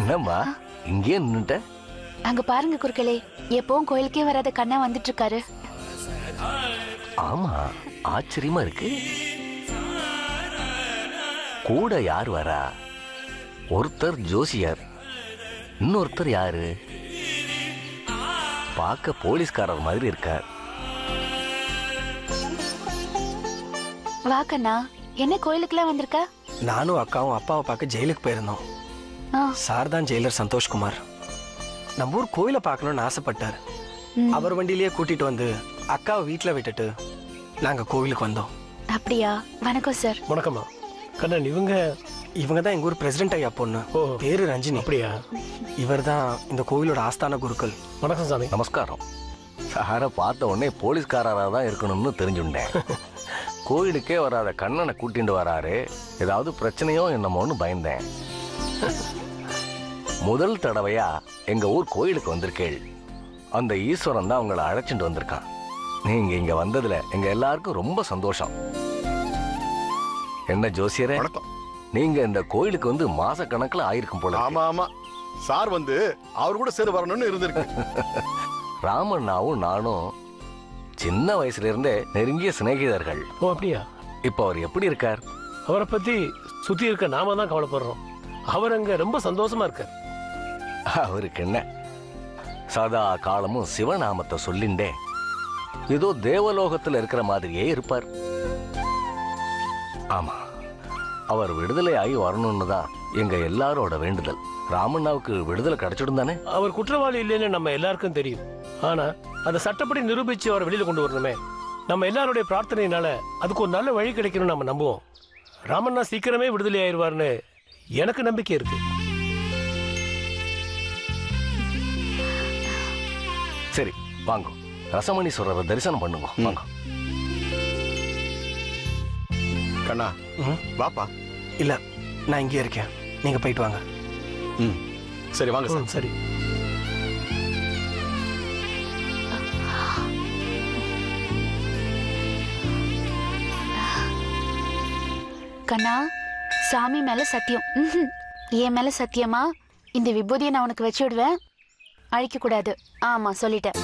என்னம்மா இங்கே நின்னுட்ட? அங்க பாருங்க குறுக்களே, எப்பவும் கோயிலுக்கே வராத கண்ணா வந்துட்டு இருக்காரு. ஆமா, ஆச்சரியமா இருக்கு. கூட யார் வரா? ஒருத்தர் ஜோசியர், இன்னொருத்தர் யாரு? பார்க்க போலீஸ்காரர் மாதிரி இருக்கார். வா கண்ணா, என்ன கோயிலுக்குலாம் வந்திருக்க? நானும் அக்காவும் அப்பாவை பார்க்க ஜெயிலுக்கு போயிருந்தோம். சார் தான் ஜெயிலர் சந்தோஷ்குமார். நம்ம ஊர் கோயிலை பார்க்கணும்னு ஆசைப்பட்டார். அவர் வண்டியிலேயே கூட்டிட்டு வந்து அக்காவை வீட்டுல விட்டுட்டு நாங்க கோவிலுக்கு வந்தோம். அப்படியா? வணக்கம் சார். வணக்கம்மா. கண்ணன், இவங்க தான் எங்க ஊர் பிரசிடென்ட் ஐயா பொண்ணு. பேரு ரஞ்சினி. அப்படியா? இவர் தான் இந்த கோவிலோட ஆஸ்தான குருக்கள். வணக்கம் சாமி. நமஸ்காரம். சாரை பார்த்த உடனே போலீஸ்காரராக தான் இருக்கணும்னு தெரிஞ்சுட்டேன். கோயிலுக்கே வராத கண்ணனை கூட்டிட்டு வராரு, ஏதாவது பிரச்சனையோ என்னமோன்னு பயந்தேன். முதல் தடவையா எங்க ஊர் கோயிலுக்கு வந்திருக்கேள். அந்த ஈஸ்வரன் தான் உங்களை அழைச்சிட்டு வந்திருக்கான். நீங்க இங்க வந்ததுல எங்க எல்லாருக்கும் ரொம்ப சந்தோஷம். என்ன ஜோசியரே, நீங்க இந்த கோயிலுக்கு வந்து மாச கணக்குல ஆயிருக்கும் போல. ஆமா ஆமா, சார் வந்து அவர் கூட சேர வரணும்னு இருந்திருக்கு. ராமண்ணாவும் நானும் சின்ன வயசுல இருந்தே நெருங்கிய சிநேகிதர்கள். ஓ அப்படியா? இப்ப அவர் எப்படி இருக்கார்? அவரை பத்தி சுத்தி இருக்க நாம தான் கவலைப்படுறோம். அவர் அங்க ரொம்ப சந்தோஷமா இருக்கார். அவருக்கு என்ன, சதா காலமும் சிவநாமத்தை சொல்லிண்டே ஏதோ தேவலோகத்துல இருக்கிற மாதிரியே இருப்பார். ஆமா, அவர் விடுதலை ஆகி வரணும்னு தான் எங்க எல்லாரோட வேண்டுதல். ராமண்ணாவுக்கு விடுதலை கிடைச்சிடும் தானே? அவர் குற்றவாளி இல்லைன்னு நம்ம எல்லாருக்கும் தெரியும். ஆனா அதை சட்டப்படி நிரூபிச்சு அவரை வெளியில கொண்டு வரணுமே. நம்ம எல்லாருடைய பிரார்த்தனையினால அதுக்கு ஒரு நல்ல வழி கிடைக்கணும்னு நம்ம நம்புவோம். ராமண்ணா சீக்கிரமே விடுதலை ஆயிடுவார்னு எனக்கு நம்பிக்கை இருக்கு. சரி வாங்க, ரசமணீஸ்வரரை தரிசனம் பண்ணுங்க. வாங்க. கண்ணா வாப்பா. இல்ல, நான் இங்கே இருக்கேன், நீங்க போயிட்டு வாங்க. சரி வாங்க சார். சரி. கண்ணா, சாமி மேல சத்தியம். என் மேல சத்தியமா? இந்த விபூதியை நான் உனக்கு வச்சு விடுவேன், அழிக்க கூடாது. ஆமா சொல்லிட்டேன்.